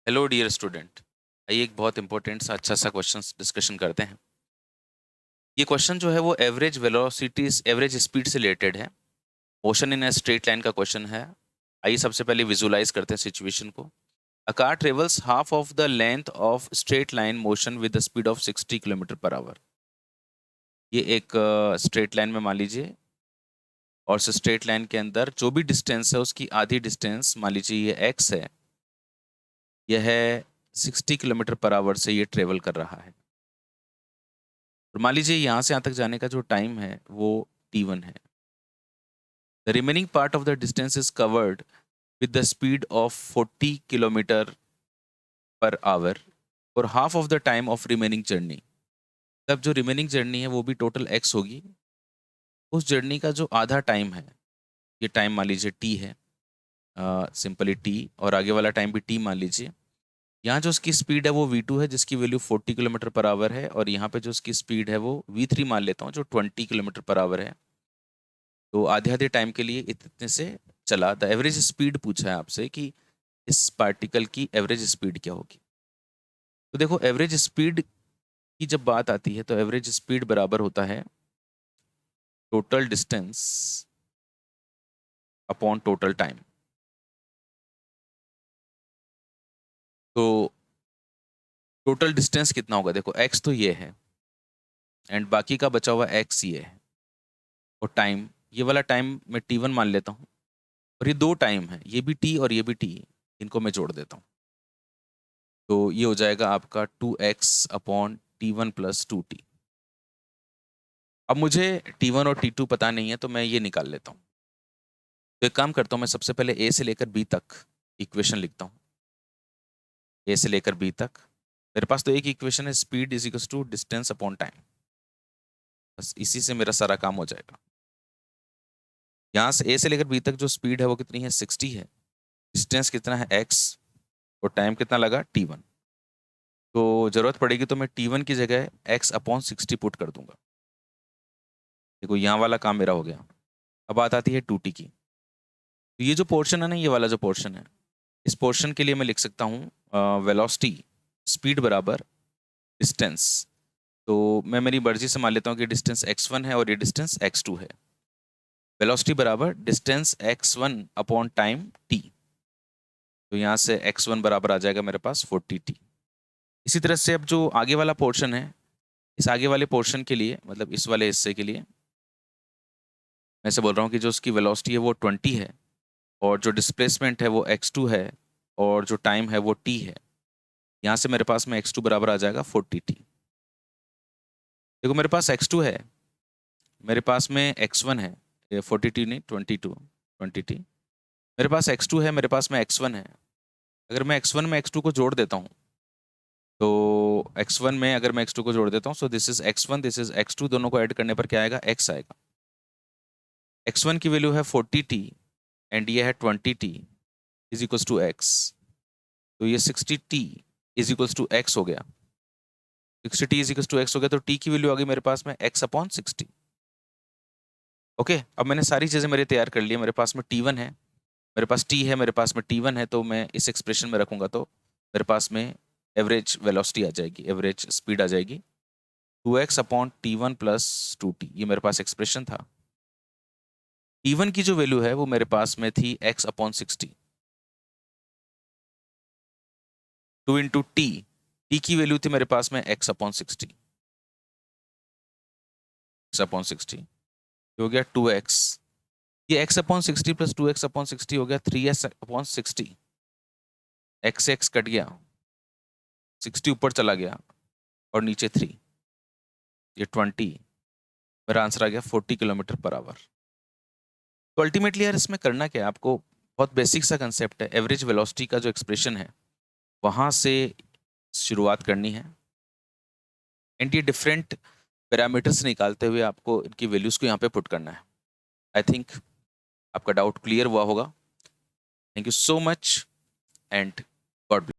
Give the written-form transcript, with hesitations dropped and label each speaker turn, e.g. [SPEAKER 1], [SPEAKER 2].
[SPEAKER 1] Hello dear student. आइए एक बहुत इंपॉर्टेंट सा अच्छा सा क्वेश्चन डिस्कशन करते हैं। ये क्वेश्चन जो है वो एवरेज वेलोसिटी एवरेज स्पीड से रिलेटेड है। Motion in a straight line का क्वेश्चन है। आइए सबसे पहले विजुलाइज करते हैं सिचुएशन को। A car travels half of the length of straight line motion with the speed of 60 kilometre per our. ये एक स्ट्रेट लाइन में मान लीजिए, और उस स्ट्रेट लाइन के अंदर जो भी डिस्टेंस है उसकी आधी डिस्टेंस मान लीजिए ये एक्स है। यह 60 किलोमीटर पर आवर से ये ट्रेवल कर रहा है। और मान लीजिए यहाँ से यहाँ तक जाने का जो टाइम है वो t1 है। The remaining part of the distance is covered with the speed of 40 kilometre per hour और half of the time of remaining journey. तब जो रिमेनिंग जर्नी है वो भी टोटल x होगी। उस जर्नी का जो आधा टाइम है, ये टाइम मान लीजिए t है, सिंपली t, और आगे वाला टाइम भी t मान लीजिए। यहाँ जो उसकी स्पीड है वो v2 है जिसकी वैल्यू 40 किलोमीटर पर आवर है, और यहाँ पे जो उसकी स्पीड है वो v3 मान लेता हूँ जो 20 किलोमीटर पर आवर है। तो आधे आधे टाइम के लिए इतने से चला। द एवरेज स्पीड पूछा है आपसे कि इस पार्टिकल की एवरेज स्पीड क्या होगी। तो देखो, एवरेज स्पीड की जब बात आती है तो एवरेज स्पीड बराबर होता है total distance upon total time. तो टोटल डिस्टेंस कितना होगा, देखो x तो ये है एंड बाकी का बचा हुआ x ये है, और टाइम, ये वाला टाइम मैं t1 मान लेता हूँ, और ये दो टाइम है, ये भी t और ये भी t, इनको मैं जोड़ देता हूँ। तो ये हो जाएगा आपका 2x upon t1 plus 2t। अब मुझे t1 और t2 पता नहीं है तो मैं ये निकाल लेता हूँ। तो एक काम करता हूँ, मैं सबसे पहले a से लेकर b तक इक्वेशन लिखता हूँ। a से लेकर b तक मेरे पास तो एक इक्वेशन है, speed is equal to distance upon time. बस इसी से मेरा सारा काम हो जाएगा। यहाँ से a से लेकर b तक जो स्पीड है वो कितनी है, 60 है। डिस्टेंस कितना है, x, और टाइम कितना लगा, t1। तो जरूरत पड़ेगी तो मैं t1 की जगह x अपॉन 60 पुट कर दूंगा। देखो यहाँ वाला काम मेरा हो गया। अब बात आती है 2t की। तो ये जो पोर्शन है ना, ये वाला जो पोर्शन है, इस पोर्शन के लिए मैं लिख सकता हूँ वेलोसिटी स्पीड बराबर डिस्टेंस। तो मैं मेरी मर्जी से मान लेता हूँ कि डिस्टेंस x1 है और ये डिस्टेंस x2 है। वेलोसिटी बराबर distance x1 upon time t। तो यहाँ से x1 बराबर आ जाएगा मेरे पास 40t। इसी तरह से अब जो आगे वाला पोर्शन है, इस आगे वाले पोर्शन के लिए, मतलब इस वाले हिस्से के लिए, मैं से बोल रहा हूँ कि जो उसकी वेलोसिटी है वो 20 है, और जो डिस्प्लेसमेंट है वो x2 है, और जो टाइम है वो t है। यहाँ से मेरे पास में x2 बराबर आ जाएगा 40t। देखो मेरे पास x2 है, मेरे पास में x1 है, ये 40t नहीं 22, 20t। मेरे पास x2 है, मेरे पास में x1 है। अगर मैं x1 में x2 को जोड़ देता हूँ, तो x1 में अगर मैं x2 को जोड़ देता हूँ, so this is x1, this is x2, दोनों को ऐड करने पर क्या आएगा, x आएगा। x1 की वैल्यू है 40t एंड ये है 20t is equals to x। तो ये 60t is equals to x हो गया। 60t is equals to x हो गया, तो t की वैल्यू आ गई मेरे पास में x अपॉन 60। ओके, अब मैंने सारी चीज़ें मेरे तैयार कर ली। मेरे पास में t1 है, मेरे पास t है, मेरे पास में t1 है, तो मैं इस एक्सप्रेशन में रखूंगा तो मेरे पास में एवरेज वेलोसिटी आ जाएगी, एवरेज स्पीड आ जाएगी 2x upon t1 plus 2t। ये मेरे पास एक्सप्रेशन था। t1 की जो वैल्यू है वो मेरे पास में थी x अपॉन 60। 2 इंटू t की वैल्यू थी मेरे पास में x अपॉन 60, x अपॉन 60 हो गया 2x। ये x upon 60 plus 2x upon 60 हो गया 3x अपॉन 60। x से x कट गया, 60 ऊपर चला गया, और नीचे 3, ये 20। मेरा आंसर आ गया 40 किलोमीटर पर आवर। तो अल्टीमेटली यार इसमें करना क्या है आपको, बहुत बेसिक सा कंसेप्ट है। एवरेज वेलोसिटी का जो एक्सप्रेशन है वहाँ से शुरुआत करनी है, एंड ये डिफरेंट पैरामीटर्स निकालते हुए आपको इनकी वैल्यूज़ को यहाँ पे पुट करना है। आई थिंक आपका डाउट क्लियर हुआ होगा। Thank you so much and God bless.